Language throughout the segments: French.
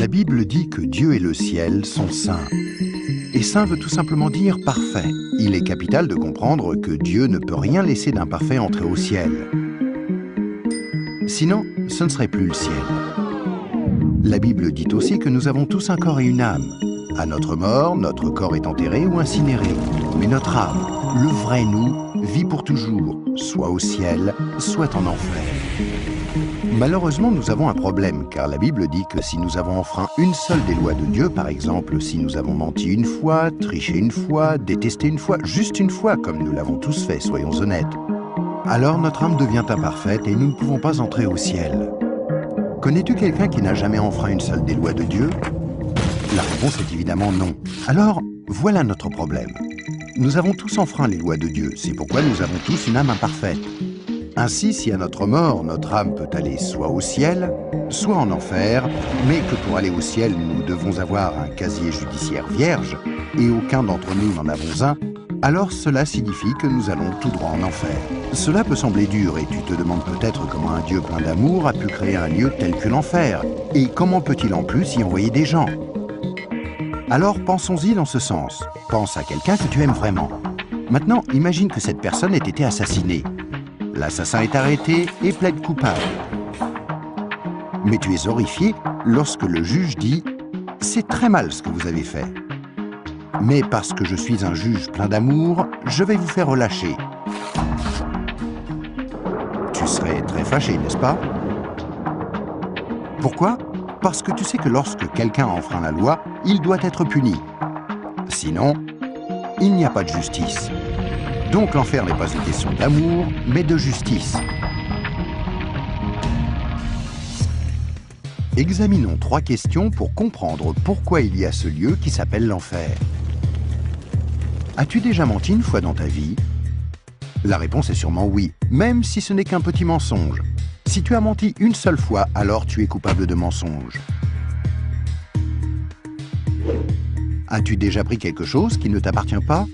La Bible dit que Dieu et le ciel sont saints. Et saint veut tout simplement dire parfait. Il est capital de comprendre que Dieu ne peut rien laisser d'imparfait entrer au ciel. Sinon, ce ne serait plus le ciel. La Bible dit aussi que nous avons tous un corps et une âme. À notre mort, notre corps est enterré ou incinéré. Mais notre âme, le vrai nous, vit pour toujours, soit au ciel, soit en enfer. Malheureusement, nous avons un problème, car la Bible dit que si nous avons enfreint une seule des lois de Dieu, par exemple, si nous avons menti une fois, triché une fois, détesté une fois, juste une fois, comme nous l'avons tous fait, soyons honnêtes, alors notre âme devient imparfaite et nous ne pouvons pas entrer au ciel. Connais-tu quelqu'un qui n'a jamais enfreint une seule des lois de Dieu? La réponse est évidemment non. Alors, voilà notre problème. Nous avons tous enfreint les lois de Dieu, c'est pourquoi nous avons tous une âme imparfaite. Ainsi, si à notre mort, notre âme peut aller soit au ciel, soit en enfer, mais que pour aller au ciel, nous devons avoir un casier judiciaire vierge, et aucun d'entre nous n'en avons un, alors cela signifie que nous allons tout droit en enfer. Cela peut sembler dur, et tu te demandes peut-être comment un Dieu plein d'amour a pu créer un lieu tel que l'enfer, et comment peut-il en plus y envoyer des gens? Alors pensons-y dans ce sens. Pense à quelqu'un que tu aimes vraiment. Maintenant, imagine que cette personne ait été assassinée. L'assassin est arrêté et plaide coupable. Mais tu es horrifié lorsque le juge dit « C'est très mal ce que vous avez fait. Mais parce que je suis un juge plein d'amour, je vais vous faire relâcher. » Tu serais très fâché, n'est-ce pas? Pourquoi? Parce que tu sais que lorsque quelqu'un enfreint la loi, il doit être puni. Sinon, il n'y a pas de justice. Donc l'enfer n'est pas une question d'amour, mais de justice. Examinons 3 questions pour comprendre pourquoi il y a ce lieu qui s'appelle l'enfer. As-tu déjà menti une fois dans ta vie? La réponse est sûrement oui, même si ce n'est qu'un petit mensonge. Si tu as menti une seule fois, alors tu es coupable de mensonge. As-tu déjà pris quelque chose qui ne t'appartient pas?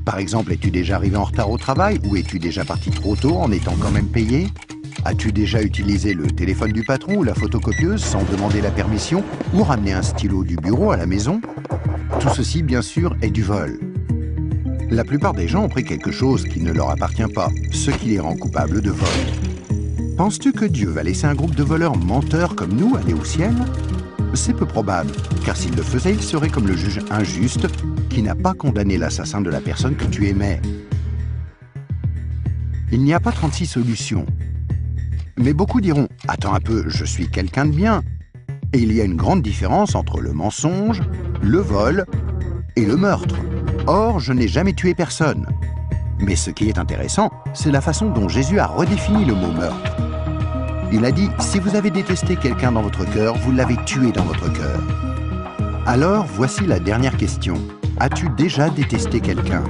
Par exemple, es-tu déjà arrivé en retard au travail ou es-tu déjà parti trop tôt en étant quand même payé? As-tu déjà utilisé le téléphone du patron ou la photocopieuse sans demander la permission ou ramené un stylo du bureau à la maison? Tout ceci, bien sûr, est du vol. La plupart des gens ont pris quelque chose qui ne leur appartient pas, ce qui les rend coupables de vol. Penses-tu que Dieu va laisser un groupe de voleurs menteurs comme nous aller au ciel? C'est peu probable, car s'il le faisait, il serait comme le juge injuste qui n'a pas condamné l'assassin de la personne que tu aimais. Il n'y a pas 36 solutions. Mais beaucoup diront « Attends un peu, je suis quelqu'un de bien ». Et il y a une grande différence entre le mensonge, le vol et le meurtre. Or, je n'ai jamais tué personne. Mais ce qui est intéressant, c'est la façon dont Jésus a redéfini le mot meurtre. Il a dit « Si vous avez détesté quelqu'un dans votre cœur, vous l'avez tué dans votre cœur ». Alors, voici la dernière question. As-tu déjà détesté quelqu'un?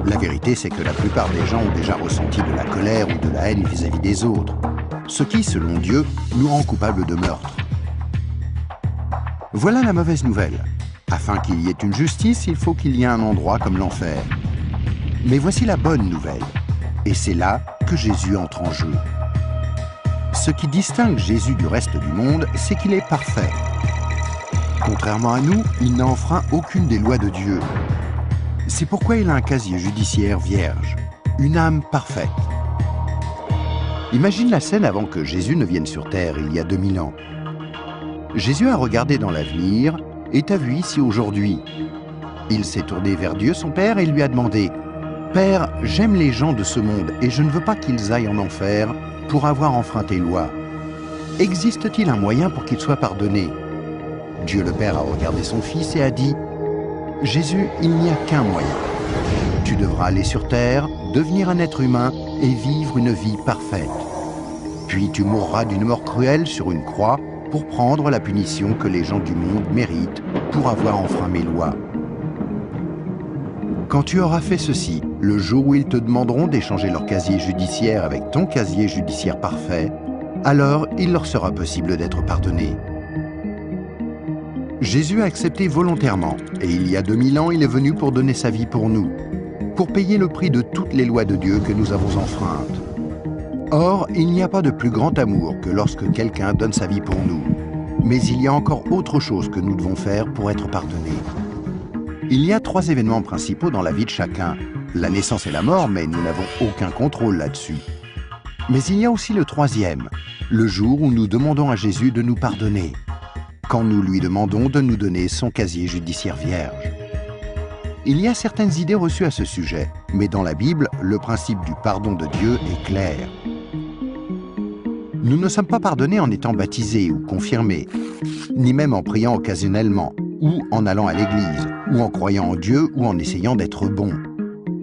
La vérité, c'est que la plupart des gens ont déjà ressenti de la colère ou de la haine vis-à-vis des autres, ce qui, selon Dieu, nous rend coupables de meurtre. Voilà la mauvaise nouvelle. Afin qu'il y ait une justice, il faut qu'il y ait un endroit comme l'enfer. Mais voici la bonne nouvelle. Et c'est là que Jésus entre en jeu. Ce qui distingue Jésus du reste du monde, c'est qu'il est parfait. Contrairement à nous, il n'a enfreint aucune des lois de Dieu. C'est pourquoi il a un casier judiciaire vierge, une âme parfaite. Imagine la scène avant que Jésus ne vienne sur terre, il y a 2000 ans. Jésus a regardé dans l'avenir et t'a vu ici aujourd'hui. Il s'est tourné vers Dieu, son Père, et lui a demandé « Père, j'aime les gens de ce monde et je ne veux pas qu'ils aillent en enfer pour avoir enfreint tes lois. Existe-t-il un moyen pour qu'ils soient pardonnés ?» Dieu le Père a regardé son Fils et a dit « Jésus, il n'y a qu'un moyen. Tu devras aller sur terre, devenir un être humain et vivre une vie parfaite. Puis tu mourras d'une mort cruelle sur une croix pour prendre la punition que les gens du monde méritent pour avoir enfreint mes lois. Quand tu auras fait ceci, le jour où ils te demanderont d'échanger leur casier judiciaire avec ton casier judiciaire parfait, alors il leur sera possible d'être pardonnés. » Jésus a accepté volontairement, et il y a 2000 ans, il est venu pour donner sa vie pour nous, pour payer le prix de toutes les lois de Dieu que nous avons enfreintes. Or, il n'y a pas de plus grand amour que lorsque quelqu'un donne sa vie pour nous. Mais il y a encore autre chose que nous devons faire pour être pardonnés. Il y a 3 événements principaux dans la vie de chacun. La naissance et la mort, mais nous n'avons aucun contrôle là-dessus. Mais il y a aussi le 3e, le jour où nous demandons à Jésus de nous pardonner, quand nous lui demandons de nous donner son casier judiciaire vierge. Il y a certaines idées reçues à ce sujet, mais dans la Bible, le principe du pardon de Dieu est clair. Nous ne sommes pas pardonnés en étant baptisés ou confirmés, ni même en priant occasionnellement, ou en allant à l'église, ou en croyant en Dieu ou en essayant d'être bons.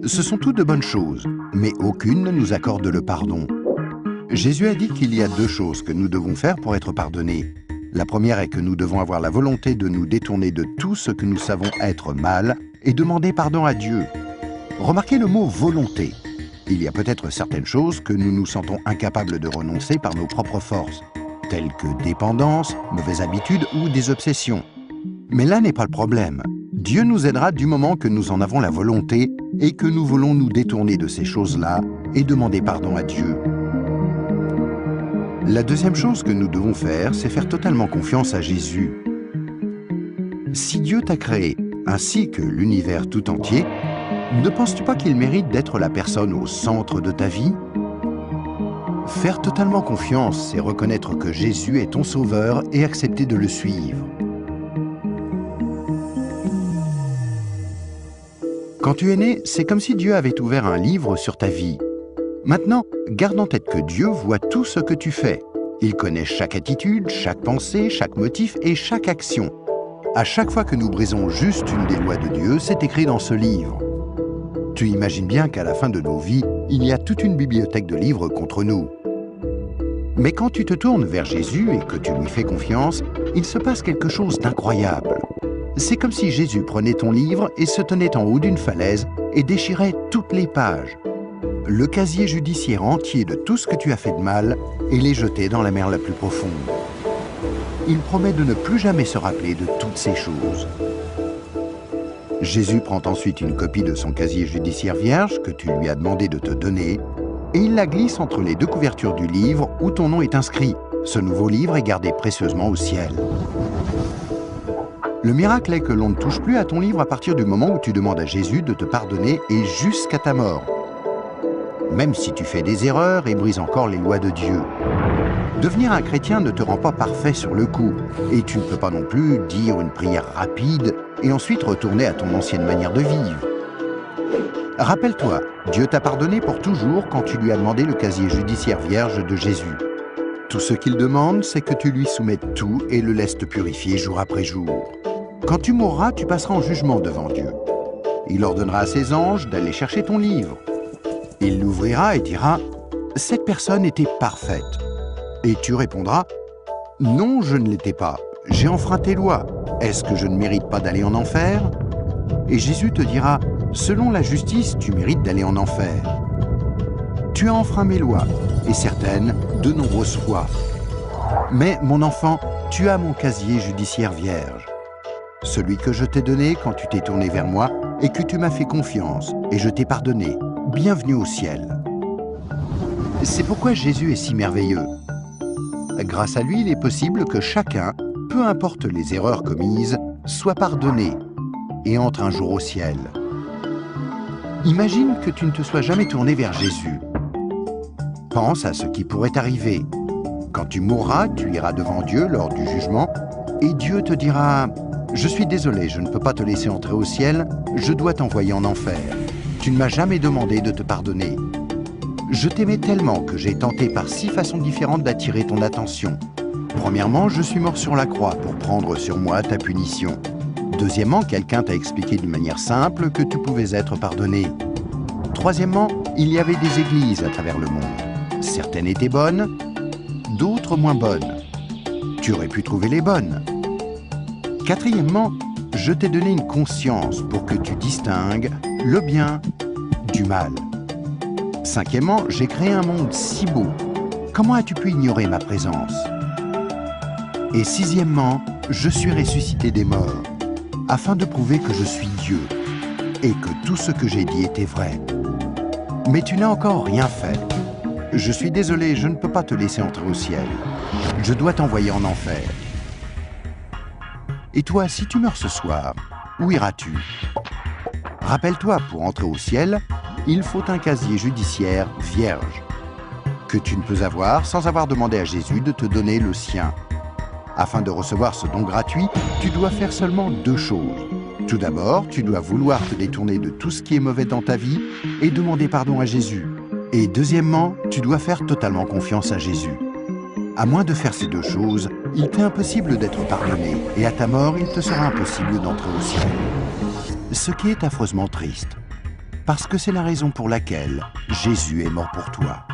Ce sont toutes de bonnes choses, mais aucune ne nous accorde le pardon. Jésus a dit qu'il y a 2 choses que nous devons faire pour être pardonnés. La première est que nous devons avoir la volonté de nous détourner de tout ce que nous savons être mal et demander pardon à Dieu. Remarquez le mot « volonté ». Il y a peut-être certaines choses que nous nous sentons incapables de renoncer par nos propres forces, telles que dépendance, mauvaises habitudes ou des obsessions. Mais là n'est pas le problème. Dieu nous aidera du moment que nous en avons la volonté et que nous voulons nous détourner de ces choses-là et demander pardon à Dieu. La deuxième chose que nous devons faire, c'est faire totalement confiance à Jésus. Si Dieu t'a créé, ainsi que l'univers tout entier, ne penses-tu pas qu'il mérite d'être la personne au centre de ta vie? Faire totalement confiance, c'est reconnaître que Jésus est ton sauveur et accepter de le suivre. Quand tu es né, c'est comme si Dieu avait ouvert un livre sur ta vie. Maintenant, garde en tête que Dieu voit tout ce que tu fais. Il connaît chaque attitude, chaque pensée, chaque motif et chaque action. À chaque fois que nous brisons juste une des lois de Dieu, c'est écrit dans ce livre. Tu imagines bien qu'à la fin de nos vies, il y a toute une bibliothèque de livres contre nous. Mais quand tu te tournes vers Jésus et que tu lui fais confiance, il se passe quelque chose d'incroyable. C'est comme si Jésus prenait ton livre et se tenait en haut d'une falaise et déchirait toutes les pages. Le casier judiciaire entier de tout ce que tu as fait de mal et les jeter dans la mer la plus profonde. Il promet de ne plus jamais se rappeler de toutes ces choses. Jésus prend ensuite une copie de son casier judiciaire vierge que tu lui as demandé de te donner et il la glisse entre les 2 couvertures du livre où ton nom est inscrit. Ce nouveau livre est gardé précieusement au ciel. Le miracle est que l'on ne touche plus à ton livre à partir du moment où tu demandes à Jésus de te pardonner et jusqu'à ta mort. Même si tu fais des erreurs et brises encore les lois de Dieu. Devenir un chrétien ne te rend pas parfait sur le coup, et tu ne peux pas non plus dire une prière rapide et ensuite retourner à ton ancienne manière de vivre. Rappelle-toi, Dieu t'a pardonné pour toujours quand tu lui as demandé le casier judiciaire vierge de Jésus. Tout ce qu'il demande, c'est que tu lui soumettes tout et le laisses te purifier jour après jour. Quand tu mourras, tu passeras en jugement devant Dieu. Il ordonnera à ses anges d'aller chercher ton livre. Il l'ouvrira et dira « Cette personne était parfaite ». Et tu répondras « Non, je ne l'étais pas. J'ai enfreint tes lois. Est-ce que je ne mérite pas d'aller en enfer ?» Et Jésus te dira « Selon la justice, tu mérites d'aller en enfer. Tu as enfreint mes lois, et certaines, de nombreuses fois. Mais, mon enfant, tu as mon casier judiciaire vierge. Celui que je t'ai donné quand tu t'es tourné vers moi et que tu m'as fait confiance, et je t'ai pardonné. Bienvenue au ciel. » C'est pourquoi Jésus est si merveilleux. Grâce à lui, il est possible que chacun, peu importe les erreurs commises, soit pardonné et entre un jour au ciel. Imagine que tu ne te sois jamais tourné vers Jésus. Pense à ce qui pourrait t'arriver. Quand tu mourras, tu iras devant Dieu lors du jugement et Dieu te dira « Je suis désolé, je ne peux pas te laisser entrer au ciel, je dois t'envoyer en enfer. Tu ne m'as jamais demandé de te pardonner. Je t'aimais tellement que j'ai tenté par 6 façons différentes d'attirer ton attention. Premièrement, je suis mort sur la croix pour prendre sur moi ta punition. Deuxièmement, quelqu'un t'a expliqué d'une manière simple que tu pouvais être pardonné. Troisièmement, il y avait des églises à travers le monde. Certaines étaient bonnes, d'autres moins bonnes. Tu aurais pu trouver les bonnes. Quatrièmement, je t'ai donné une conscience pour que tu distingues le bien du mal. Cinquièmement, j'ai créé un monde si beau. Comment as-tu pu ignorer ma présence? Et sixièmement, je suis ressuscité des morts, afin de prouver que je suis Dieu, et que tout ce que j'ai dit était vrai. Mais tu n'as encore rien fait. Je suis désolé, je ne peux pas te laisser entrer au ciel. Je dois t'envoyer en enfer. Et toi, si tu meurs ce soir, où iras-tu? Rappelle-toi, pour entrer au ciel, il faut un casier judiciaire vierge, que tu ne peux avoir sans avoir demandé à Jésus de te donner le sien. Afin de recevoir ce don gratuit, tu dois faire seulement 2 choses. Tout d'abord, tu dois vouloir te détourner de tout ce qui est mauvais dans ta vie et demander pardon à Jésus. Et deuxièmement, tu dois faire totalement confiance à Jésus. À moins de faire ces 2 choses, il t'est impossible d'être pardonné et à ta mort, il te sera impossible d'entrer au ciel. Ce qui est affreusement triste, parce que c'est la raison pour laquelle Jésus est mort pour toi.